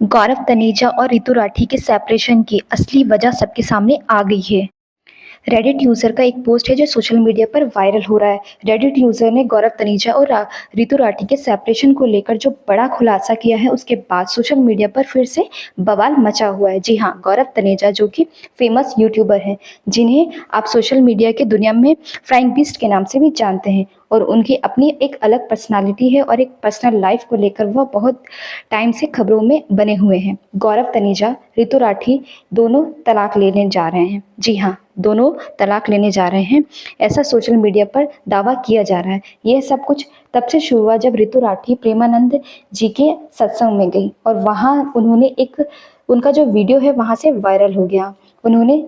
गौरव तनेजा और रितु राठी के सेपरेशन की असली वजह सबके सामने आ गई है। रेडिट यूजर का एक पोस्ट है जो सोशल मीडिया पर वायरल हो रहा है। रेडिट यूजर ने गौरव तनेजा और रितु राठी के सेपरेशन को लेकर जो बड़ा खुलासा किया है, उसके बाद सोशल मीडिया पर फिर से बवाल मचा हुआ है। जी हाँ, गौरव तनेजा जो कि फेमस यूट्यूबर हैं, जिन्हें आप सोशल मीडिया की दुनिया में फ्लाइंग बीस्ट के नाम से भी जानते हैं, और उनकी अपनी एक अलग पर्सनालिटी है और एक पर्सनल लाइफ को लेकर वह बहुत टाइम से खबरों में बने हुए हैं। गौरव तनेजा, रितु राठी दोनों तलाक लेने जा रहे हैं। जी हाँ, दोनों तलाक लेने जा रहे हैं, ऐसा सोशल मीडिया पर दावा किया जा रहा है। यह सब कुछ तब से शुरू हुआ जब रितु राठी प्रेमानंद जी के सत्संग में गई और वहाँ उन्होंने उनका जो वीडियो है वहाँ से वायरल हो गया। उन्होंने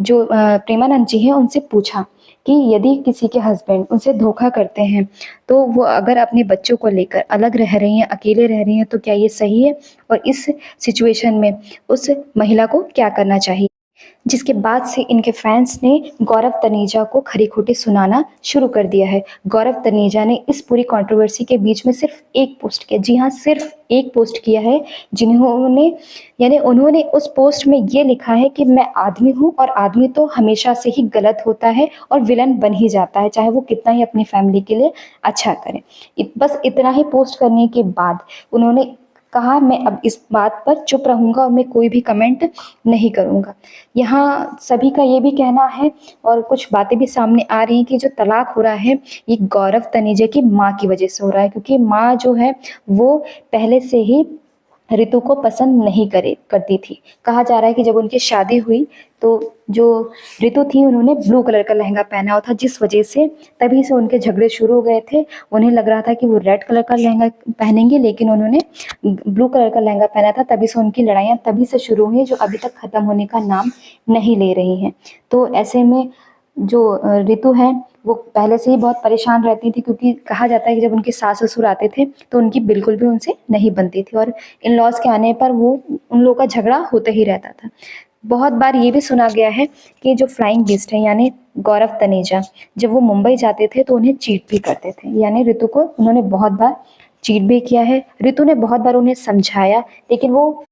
जो प्रेमानंद जी हैं उनसे पूछा कि यदि किसी के हस्बैंड उनसे धोखा करते हैं तो वो अगर अपने बच्चों को लेकर अलग रह रही हैं, अकेले रह रही हैं, तो क्या ये सही है, और इस सिचुएशन में उस महिला को क्या करना चाहिए। जिसके बाद से इनके फैंस ने गौरव तनेजा को खरी खोटी सुनाना शुरू कर दिया है। गौरव तनेजा ने इस पूरी कंट्रोवर्सी के बीच में सिर्फ एक पोस्ट किया, जी हाँ, सिर्फ एक पोस्ट किया है, उन्होंने उस पोस्ट में ये लिखा है कि मैं आदमी हूँ और आदमी तो हमेशा से ही गलत होता है और विलन बन ही जाता है, चाहे वो कितना ही अपनी फैमिली के लिए अच्छा करे। बस इतना ही पोस्ट करने के बाद उन्होंने कहा, मैं अब इस बात पर चुप रहूंगा और मैं कोई भी कमेंट नहीं करूंगा। यहाँ सभी का ये भी कहना है और कुछ बातें भी सामने आ रही हैं कि जो तलाक हो रहा है ये गौरव तनेजा की माँ की वजह से हो रहा है, क्योंकि माँ जो है वो पहले से ही ऋतु को पसंद नहीं करती थी। कहा जा रहा है कि जब उनकी शादी हुई तो जो ऋतु थी उन्होंने ब्लू कलर का लहंगा पहना हुआ था, जिस वजह से तभी से उनके झगड़े शुरू हो गए थे। उन्हें लग रहा था कि वो रेड कलर का लहंगा पहनेंगे, लेकिन उन्होंने ब्लू कलर का लहंगा पहना था, तभी से उनकी लड़ाइयाँ तभी से शुरू हुई, जो अभी तक ख़त्म होने का नाम नहीं ले रही हैं। तो ऐसे में जो ऋतु है वो पहले से ही बहुत परेशान रहती थी, क्योंकि कहा जाता है कि जब उनके सास ससुर आते थे तो उनकी बिल्कुल भी उनसे नहीं बनती थी, और इन लॉज के आने पर वो उन लोगों का झगड़ा होते ही रहता था। बहुत बार ये भी सुना गया है कि जो फ्लाइंग बीस्ट है यानी गौरव तनेजा, जब वो मुंबई जाते थे तो उन्हें चीट भी करते थे, यानी ऋतु को उन्होंने बहुत बार चीट भी किया है। ऋतु ने बहुत बार उन्हें समझाया, लेकिन वो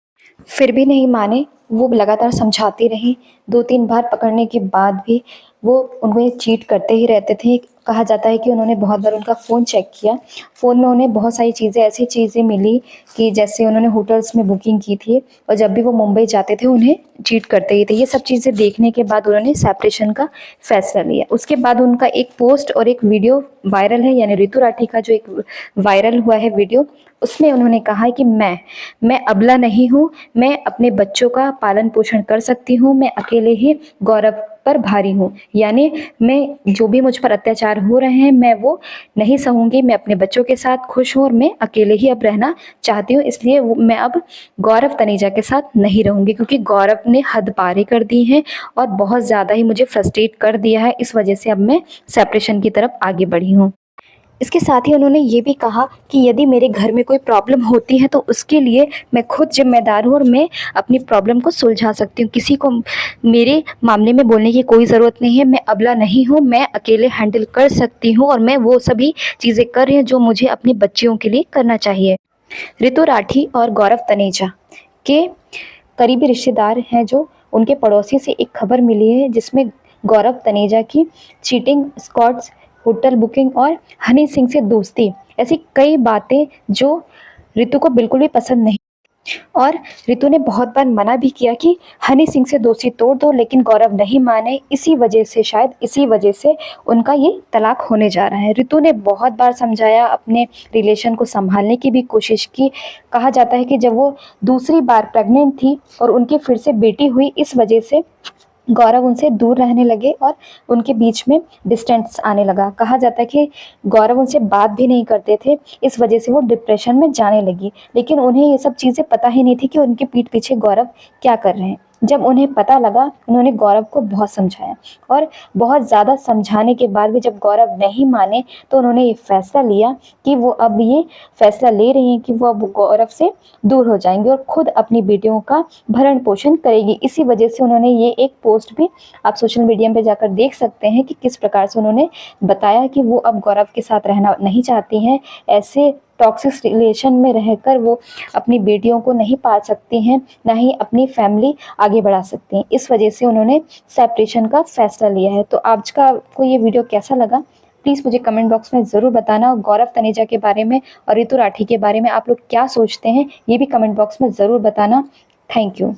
फिर भी नहीं माने। वो लगातार समझाती रही, 2-3 बार पकड़ने के बाद भी वो उन्हें चीट करते ही रहते थे। कहा जाता है कि उन्होंने बहुत बार उनका फ़ोन चेक किया, फ़ोन में उन्हें बहुत सारी चीज़ें, ऐसी चीज़ें मिली कि जैसे उन्होंने होटल्स में बुकिंग की थी और जब भी वो मुंबई जाते थे उन्हें चीट करते ही थे। ये सब चीज़ें देखने के बाद उन्होंने सेपरेशन का फैसला लिया। उसके बाद उनका एक पोस्ट और एक वीडियो वायरल है, यानी रितु राठी का जो एक वायरल हुआ है वीडियो, उसमें उन्होंने कहा है कि मैं अबला नहीं हूँ, मैं अपने बच्चों का पालन पोषण कर सकती हूँ, मैं अकेले ही गौरव पर भारी हूँ, यानी मैं जो भी मुझ पर अत्याचार हो रहे हैं मैं वो नहीं सहूंगी, मैं अपने बच्चों के साथ खुश हूँ और मैं अकेले ही अब रहना चाहती हूँ, इसलिए मैं अब गौरव तनेजा के साथ नहीं रहूंगी, क्योंकि गौरव ने हद पारी कर दी है और बहुत ज़्यादा ही मुझे फ्रस्ट्रेट कर दिया है, इस वजह से अब मैं सेपरेशन की तरफ आगे बढ़ी हूँ। इसके साथ ही उन्होंने ये भी कहा कि यदि मेरे घर में कोई प्रॉब्लम होती है तो उसके लिए मैं खुद जिम्मेदार हूँ और मैं अपनी प्रॉब्लम को सुलझा सकती हूँ, किसी को मेरे मामले में बोलने की कोई ज़रूरत नहीं है, मैं अबला नहीं हूँ, मैं अकेले हैंडल कर सकती हूँ और मैं वो सभी चीज़ें कर रही हूँ जो मुझे अपने बच्चियों के लिए करना चाहिए। ऋतु राठी और गौरव तनेजा के करीबी रिश्तेदार हैं, जो उनके पड़ोसी से एक खबर मिली है जिसमें गौरव तनेजा की चीटिंग, स्कॉट्स, होटल बुकिंग और हनी सिंह से दोस्ती, ऐसी कई बातें जो ऋतु को बिल्कुल भी पसंद नहीं। और ऋतु ने बहुत बार मना भी किया कि हनी सिंह से दोस्ती तोड़ दो, लेकिन गौरव नहीं माने। इसी वजह से, शायद इसी वजह से उनका ये तलाक होने जा रहा है। ऋतु ने बहुत बार समझाया, अपने रिलेशन को संभालने की भी कोशिश की। कहा जाता है कि जब वो दूसरी बार प्रेग्नेंट थी और उनकी फिर से बेटी हुई, इस वजह से गौरव उनसे दूर रहने लगे और उनके बीच में डिस्टेंस आने लगा। कहा जाता है कि गौरव उनसे बात भी नहीं करते थे, इस वजह से वो डिप्रेशन में जाने लगी, लेकिन उन्हें ये सब चीज़ें पता ही नहीं थी कि उनके पीठ पीछे गौरव क्या कर रहे हैं। जब उन्हें पता लगा, उन्होंने गौरव को बहुत समझाया और बहुत ज़्यादा समझाने के बाद भी जब गौरव नहीं माने तो उन्होंने ये फैसला लिया कि वो अब ये फैसला ले रही हैं कि वो अब गौरव से दूर हो जाएंगे और खुद अपनी बेटियों का भरण पोषण करेगी। इसी वजह से उन्होंने ये एक पोस्ट भी आप सोशल मीडिया पे जाकर देख सकते हैं कि किस प्रकार से उन्होंने बताया कि वो अब गौरव के साथ रहना नहीं चाहती हैं। ऐसे टॉक्सिक रिलेशन में रहकर वो अपनी बेटियों को नहीं पाल सकती हैं, ना ही अपनी फैमिली आगे बढ़ा सकती हैं। इस वजह से उन्होंने सेपरेशन का फैसला लिया है। तो आज का आपको ये वीडियो कैसा लगा, प्लीज़ मुझे कमेंट बॉक्स में ज़रूर बताना। गौरव तनेजा के बारे में और ऋतु राठी के बारे में आप लोग क्या सोचते हैं, ये भी कमेंट बॉक्स में ज़रूर बताना। Thank you.